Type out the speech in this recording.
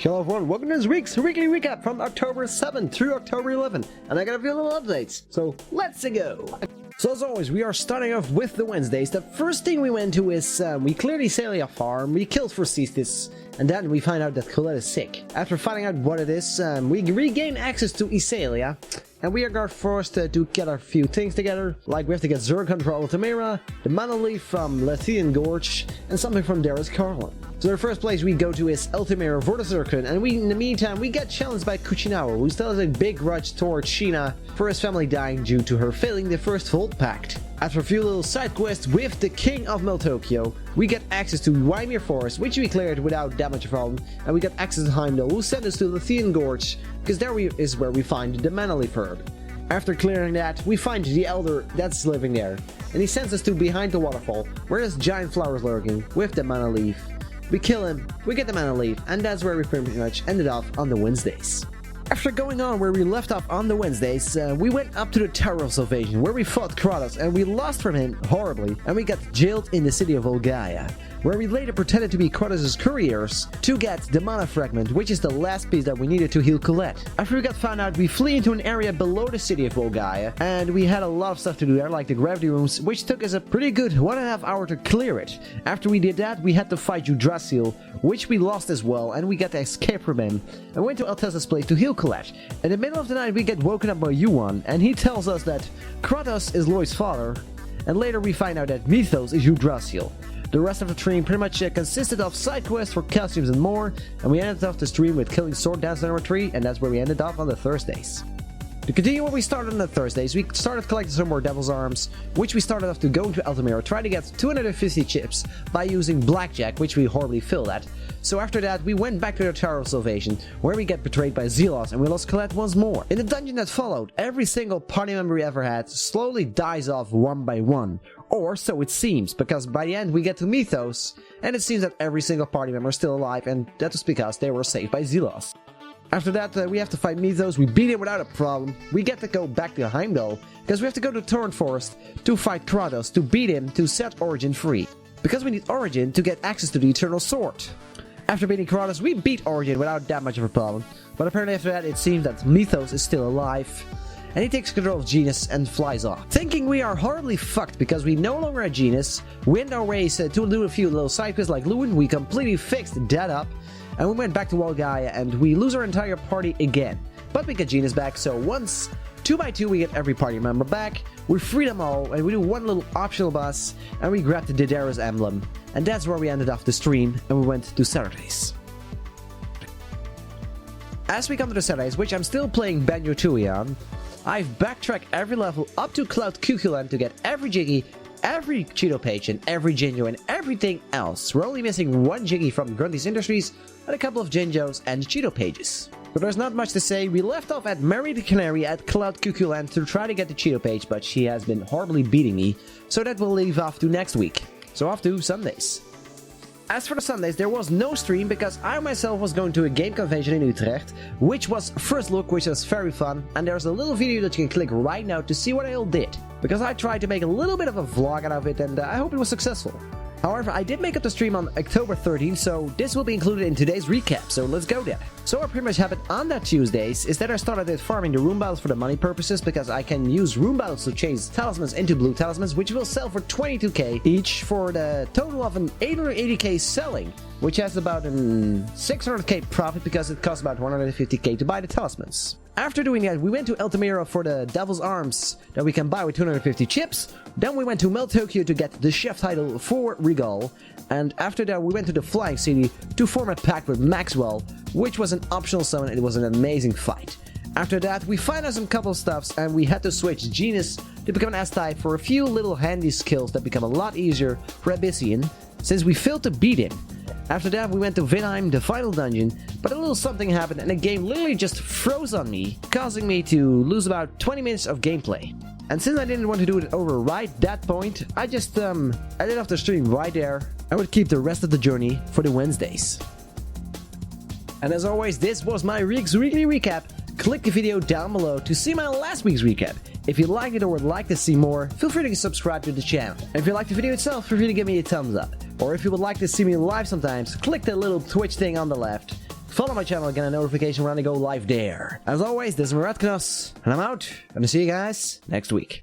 Hello everyone, welcome to this week's weekly recap from October 7th through October 11th, and I got a few little updates, so let's go! So as always, we are starting off with the Wednesdays. The first thing we went to is, we cleared Iselia farm, we killed Forcistis, and then we find out that Colette is sick. After finding out what it is, we regain access to Iselia, and we are forced to get a few things together, like we have to get Zircon from Altamira, the Mana Leaf from Lethian Gorge, and something from Darius Carlin. So the first place we go to is Altamira for the Zircon, and in the meantime we get challenged by Kuchinawa, who still has a big grudge towards Sheena for his family dying due to her failing the first Vault Pact. After a few little side quests with the King of Meltokyo, we get access to Ymir Forest, which we cleared without that much problem, and we get access to Heimdall, who sent us to Lethian Gorge, because there is where we find the Mana Leaf herb. After clearing that, we find the Elder that's living there, and he sends us to behind the waterfall, where there's giant flowers lurking, with the Mana Leaf. We kill him, we get the Mana Leaf, and that's where we pretty much ended off on the Wednesdays. After going on where we left off on the Wednesdays, we went up to the Tower of Salvation, where we fought Cronicles, and we lost from him horribly, and we got jailed in the city of Volgaia, where we later pretended to be Cronicles' couriers to get the Mana Fragment, which is the last piece that we needed to heal Colette. After we got found out, we flee into an area below the city of Volgaia, and we had a lot of stuff to do there, like the gravity rooms, which took us a pretty good 1.5 hours to clear it. After we did that, we had to fight Yggdrasil, which we lost as well, and we got to escape from him, and went to Altessa's place to heal Colette. In the middle of the night, we get woken up by Yuan, and he tells us that Kratos is Loi's father, and later we find out that Mythos is Yggdrasil. The rest of the stream pretty much consisted of side quests for costumes and more, and we ended off the stream with killing Sword Dance number 3, and that's where we ended off on the Thursdays. To continue what we started on the Thursdays, we started collecting some more Devil's Arms, which we started off to go to Altamira, try to get 250 chips by using Blackjack, which we horribly failed at. So after that, we went back to the Tower of Salvation, where we get betrayed by Zelos, and we lost Colette once more. In the dungeon that followed, every single party member we ever had slowly dies off one by one. Or so it seems, because by the end we get to Mythos, and it seems that every single party member is still alive, and that was because they were saved by Zelos. After that, we have to fight Mythos, we beat him without a problem. We get to go back to Heimdall, because we have to go to Torrent Forest to fight Kratos, to beat him, to set Origin free. Because we need Origin to get access to the Eternal Sword. After beating Kratos, we beat Origin without that much of a problem. But apparently after that, it seems that Mythos is still alive, and he takes control of Genus and flies off. Thinking we are horribly fucked because we no longer have Genus, we end our ways to do a few little side quests like Lewin, we completely fixed that up, and we went back to Volgaia and we lose our entire party again. But we get Genus back, so once, 2 by 2 we get every party member back, we free them all, and we do one little optional boss, and we grab the Daedalus emblem. And that's where we ended off the stream, and we went to Saturdays. As we come to the Saturdays, which I'm still playing Banjo-Tooie on, I've backtracked every level up to Cloud Cuculan to get every Jiggy, every Cheeto page, and every Jinjo, and everything else. We're only missing one Jiggy from Grundy's Industries, and a couple of Jinjos and Cheeto pages. But there's not much to say. We left off at Mary the Canary at Cloud Cuculan to try to get the Cheeto page, but she has been horribly beating me, so that will leave off to next week. So off to Sundays. As for the Sundays, there was no stream because I myself was going to a game convention in Utrecht, which was First Look, which was very fun, and there's a little video that you can click right now to see what I all did. Because I tried to make a little bit of a vlog out of it, and I hope it was successful. However, I did make up the stream on October 13th, so this will be included in today's recap, so let's go there. So what pretty much happened on that Tuesdays is that I started with farming the rune battles for the money purposes, because I can use rune battles to change talismans into blue talismans, which will sell for 22k each for the total of an 880k selling, which has about an 600k profit because it costs about 150k to buy the talismans. After doing that, we went to Altamira for the Devil's Arms that we can buy with 250 chips. Then we went to Meltokyo to get the chef title for Regal. And after that, we went to the Flying City to form a pact with Maxwell, which was an optional summon. It was an amazing fight. After that, we found out some couple stuffs and we had to switch Genus to become an S-type for a few little handy skills that become a lot easier for Abyssian, since we failed to beat him. After that, we went to Vinheim, the final dungeon, but a little something happened and the game literally just froze on me, causing me to lose about 20 minutes of gameplay. And since I didn't want to do it over right that point, I just ended off the stream right there. I would keep the rest of the journey for the Wednesdays. And as always, this was my week's weekly recap. Click the video down below to see my last week's recap. If you liked it or would like to see more, feel free to subscribe to the channel. And if you liked the video itself, feel free to give me a thumbs up. Or if you would like to see me live sometimes, click the little Twitch thing on the left. follow my channel, get a notification when I go live there. As always, this is Ratkanos, and I'm out, and I'll see you guys next week.